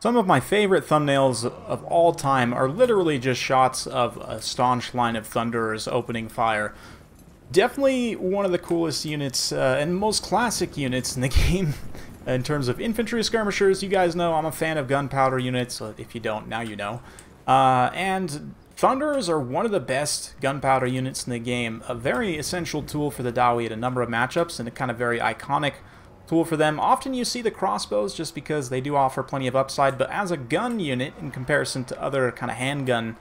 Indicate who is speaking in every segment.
Speaker 1: Some of my favorite thumbnails of all time are literally just shots of a staunch line of Thunderers opening fire. Definitely one of the coolest units and most classic units in the game in terms of infantry skirmishers. You guys know I'm a fan of gunpowder units. If you don't, now you know. And Thunderers are one of the best gunpowder units in the game. A very essential tool for the Dawi at a number of matchups, and a kind of very iconic tool for them. Often you see the crossbows just because they do offer plenty of upside, but as a gun unit in comparison to other kind of handgun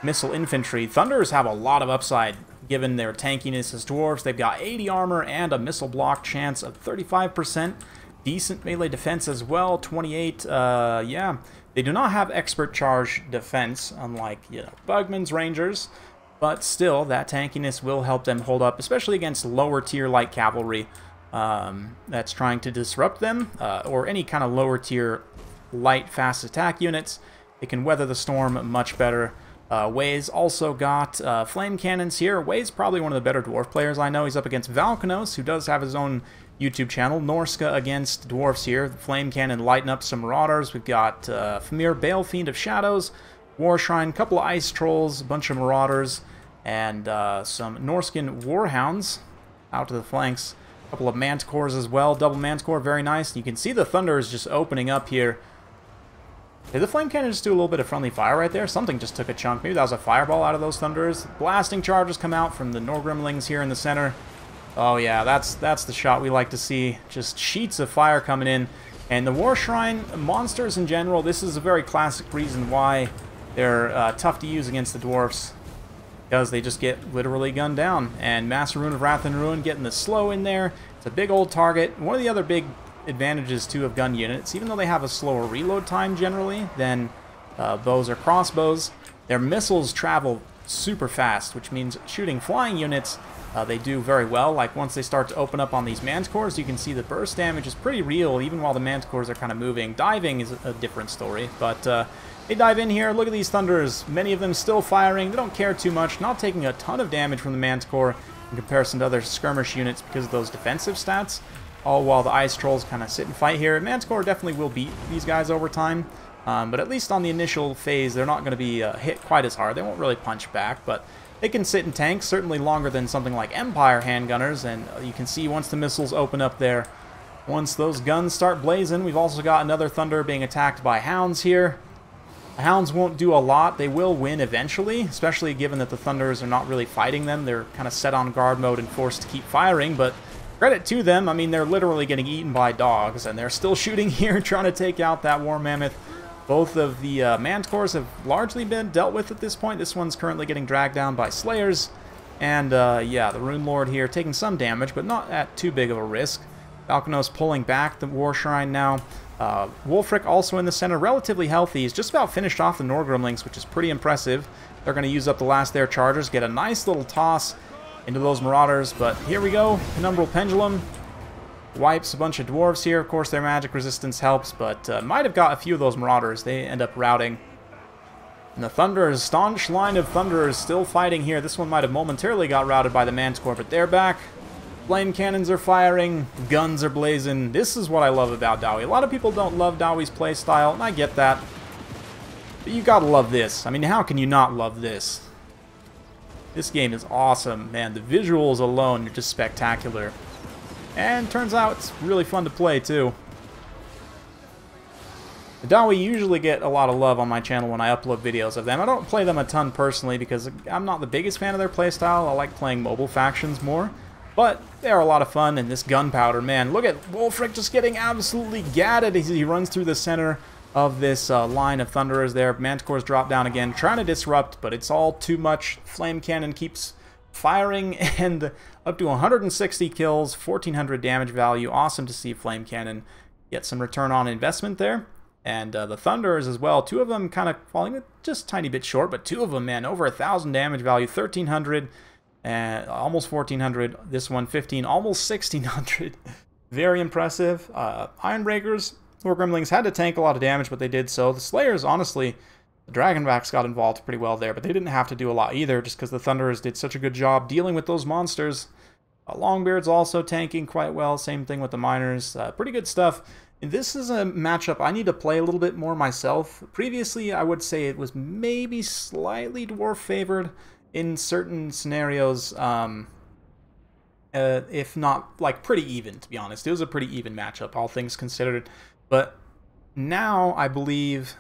Speaker 1: missile infantry, Thunderers have a lot of upside given their tankiness as dwarves. They've got 80 armor and a missile block chance of 35%. Decent melee defense as well, 28. Yeah, they do not have expert charge defense, unlike, you know, Bugman's Rangers, but still, that tankiness will help them hold up, especially against lower tier light cavalry that's trying to disrupt them, or any kind of lower tier light fast attack units. They can weather the storm much better. Wei's also got flame cannons here. Wei's probably one of the better dwarf players I know. He's up against Valkanos, who does have his own YouTube channel. Norsca against dwarfs here. The flame cannon lighting up some marauders. We've got Famir, Balefiend of Shadows, War Shrine, couple of ice trolls, a bunch of marauders, and some Norscan warhounds out to the flanks. A couple of manticores as well. Double manticore, very nice. You can see the Thunderers just opening up here. Did the flame cannon just do a little bit of friendly fire right there? Something just took a chunk. Maybe that was a fireball out of those Thunderers. Blasting charges come out from the Norgrimlings here in the center. Oh yeah, that's the shot we like to see. Just sheets of fire coming in. And the War Shrine monsters in general, this is a very classic reason why they're tough to use against the dwarfs, because they just get literally gunned down. And Master Rune of Wrath and Ruin getting the slow in there. It's a big old target. One of the other big advantages too of gun units, even though they have a slower reload time generally than bows or crossbows, their missiles travel super fast, which means shooting flying units they do very well. Like once they start to open up on these manticores, you can see the burst damage is pretty real even while the manticores are kind of moving. Diving is a different story, but they dive in here. Look at these Thunderers, many of them still firing. They don't care too much, not taking a ton of damage from the manticore in comparison to other skirmish units because of those defensive stats, all while the ice trolls kind of sit and fight here. Manticore definitely will beat these guys over time, but at least on the initial phase they're not going to be hit quite as hard. They won't really punch back, but they can sit in tanks, certainly longer than something like Empire handgunners, and you can see once the missiles open up there, once those guns start blazing. We've also got another Thunder being attacked by Hounds here. The Hounds won't do a lot. They will win eventually, especially given that the Thunderers are not really fighting them. They're kind of set on guard mode and forced to keep firing, but credit to them. I mean, they're literally getting eaten by dogs, and they're still shooting here, trying to take out that War Mammoth. Both of the Manticores have largely been dealt with at this point. This one's currently getting dragged down by Slayers. And, yeah, the Rune Lord here taking some damage, but not at too big of a risk. Valkanos pulling back the War Shrine now. Wulfric also in the center, relatively healthy. He's just about finished off the Norgrimlings, which is pretty impressive. They're going to use up the last of their chargers, get a nice little toss into those Marauders. But here we go, Penumbral Pendulum wipes a bunch of dwarves here. Of course, their magic resistance helps, but might have got a few of those Marauders. They end up routing. And the Thunderers, staunch line of Thunderers still fighting here. This one might have momentarily got routed by the Manticore, but they're back. Flame cannons are firing. Guns are blazing. This is what I love about Dawi. A lot of people don't love Dawi's playstyle, and I get that. But you gotta love this. I mean, how can you not love this? This game is awesome, man. The visuals alone are just spectacular. And turns out it's really fun to play too. The Dawi usually get a lot of love on my channel when I upload videos of them. I don't play them a ton personally because I'm not the biggest fan of their playstyle. I like playing mobile factions more. But they're a lot of fun, and this gunpowder, man. Look at Wulfric just getting absolutely gatted as he runs through the center of this line of Thunderers there. Manticores drop down again, trying to disrupt, but it's all too much. Flame cannon keeps firing, and up to 160 kills, 1400 damage value. Awesome to see Flame Cannon get some return on investment there. And the Thunderers as well, two of them kind of falling just a tiny bit short, but two of them, man, over 1,000 damage value, 1,300, and almost 1,400. This one, 15, almost 1,600. Very impressive. Ironbreakers, or Gremlings, had to tank a lot of damage, but they did so. The Slayers, honestly, the Dragonbacks got involved pretty well there, but they didn't have to do a lot either, just because the Thunderers did such a good job dealing with those monsters. Longbeard's also tanking quite well, same thing with the Miners. Pretty good stuff. This is a matchup I need to play a little bit more myself. Previously, I would say it was maybe slightly dwarf favored in certain scenarios, if not, like, pretty even, to be honest. It was a pretty even matchup, all things considered. But now, I believe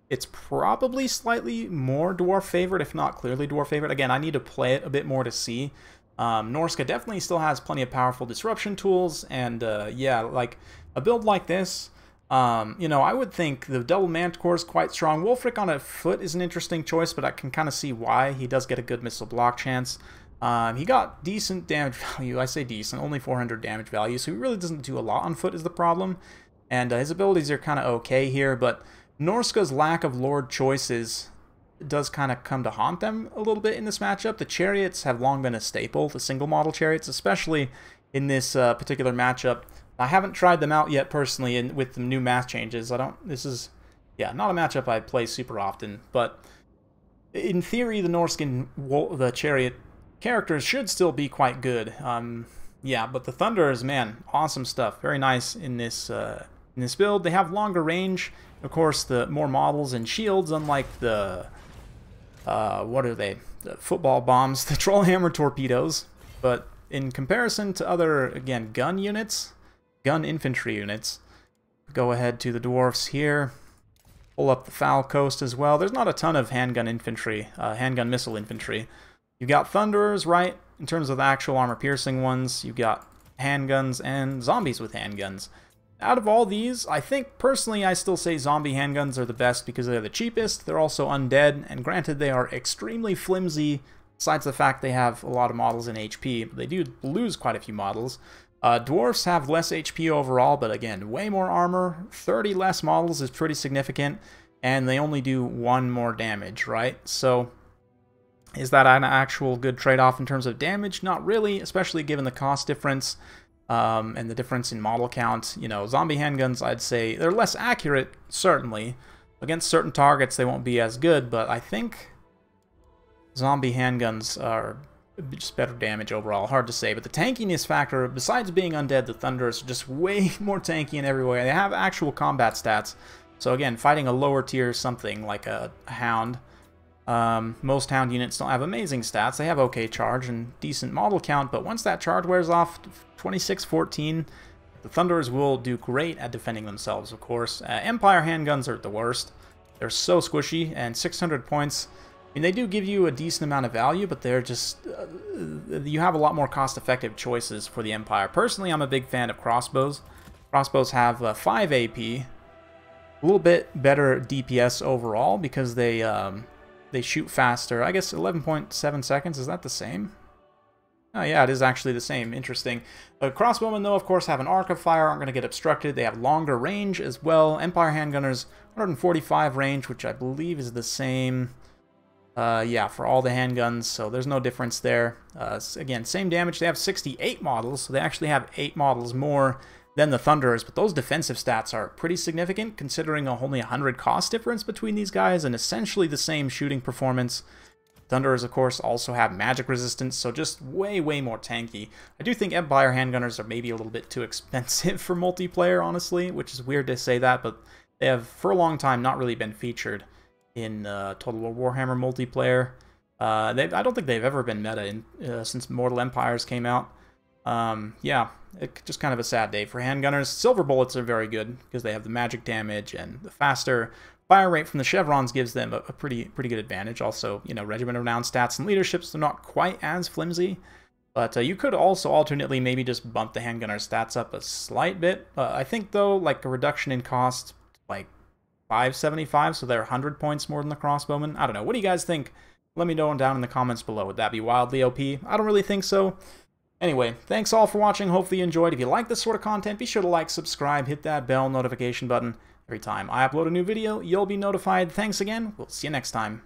Speaker 1: it's probably slightly more dwarf favored, if not clearly dwarf favored. Again, I need to play it a bit more to see. Norsca definitely still has plenty of powerful disruption tools, and yeah, like a build like this, you know, I would think the double Manticore is quite strong. Wolfric on a foot is an interesting choice, but I can kind of see why. He does get a good missile block chance. He got decent damage value. I say decent, only 400 damage value, so he really doesn't do a lot on foot is the problem. And his abilities are kind of okay here, but Norsca's lack of Lord choices does kind of come to haunt them a little bit in this matchup. The chariots have long been a staple, the single model chariots, especially in this particular matchup. I haven't tried them out yet personally with the new math changes. This is, yeah, not a matchup I play super often, but in theory, the chariot characters should still be quite good. Yeah, but the Thunderers, man, awesome stuff. Very nice in this build. They have longer range. Of course, the more models and shields, unlike the what are they? The football bombs, the Trollhammer torpedoes. But in comparison to other, again, gun infantry units, go ahead to the Dwarfs here. Pull up the Foul Coast as well. There's not a ton of handgun missile infantry. You've got Thunderers, right? In terms of the actual armor-piercing ones, you've got handguns and zombies with handguns. Out of all these, I think, personally, I still say zombie handguns are the best because they're the cheapest. They're also undead, and granted, they are extremely flimsy, besides the fact they have a lot of models in HP, but they do lose quite a few models. Dwarfs have less HP overall, but again, way more armor. 30 less models is pretty significant, and they only do 1 more damage, right? So, is that an actual good trade-off in terms of damage? Not really, especially given the cost difference. And the difference in model count. You know, zombie handguns, I'd say, they're less accurate, certainly. Against certain targets, they won't be as good, but I think zombie handguns are just better damage overall. Hard to say, but the tankiness factor, besides being undead, the Thunderers are just way more tanky in every way. They have actual combat stats. So again, fighting a lower tier something like a Hound, most Hound units don't have amazing stats. They have okay charge and decent model count, but once that charge wears off, 26-14, the Thunderers will do great at defending themselves, of course. Empire handguns are the worst. They're so squishy, and 600 points, I mean, they do give you a decent amount of value, but they're just, you have a lot more cost-effective choices for the Empire. Personally, I'm a big fan of crossbows. Crossbows have 5 AP, a little bit better DPS overall because they shoot faster. I guess 11.7 seconds, is that the same? Oh yeah, it is actually the same. Interesting. Crossbowmen, though, of course, have an arc of fire, aren't going to get obstructed. They have longer range as well. Empire handgunners, 145 range, which I believe is the same, yeah, for all the handguns, so there's no difference there. Again, same damage. They have 68 models, so they actually have 8 models more than the Thunderers, but those defensive stats are pretty significant, considering only 100 cost difference between these guys, and essentially the same shooting performance. Thunderers, of course, also have magic resistance, so just way, way more tanky. I do think Empire handgunners are maybe a little bit too expensive for multiplayer, honestly, which is weird to say that, but they have, for a long time, not really been featured in Total War Warhammer multiplayer. I don't think they've ever been meta since Mortal Empires came out. Yeah, just kind of a sad day for handgunners. Silver bullets are very good because they have the magic damage, and the faster fire rate from the chevrons gives them a pretty good advantage. Also, you know, regiment of renown stats and leaderships, they're not quite as flimsy, but you could also alternately maybe just bump the handgunner stats up a slight bit. I think, though, like a reduction in cost, like 575, so they're 100 points more than the crossbowmen. I don't know. What do you guys think? Let me know down in the comments below. Would that be wildly OP? I don't really think so. Anyway, thanks all for watching. Hopefully you enjoyed. If you like this sort of content, be sure to like, subscribe, hit that bell notification button. Every time I upload a new video, you'll be notified. Thanks again. We'll see you next time.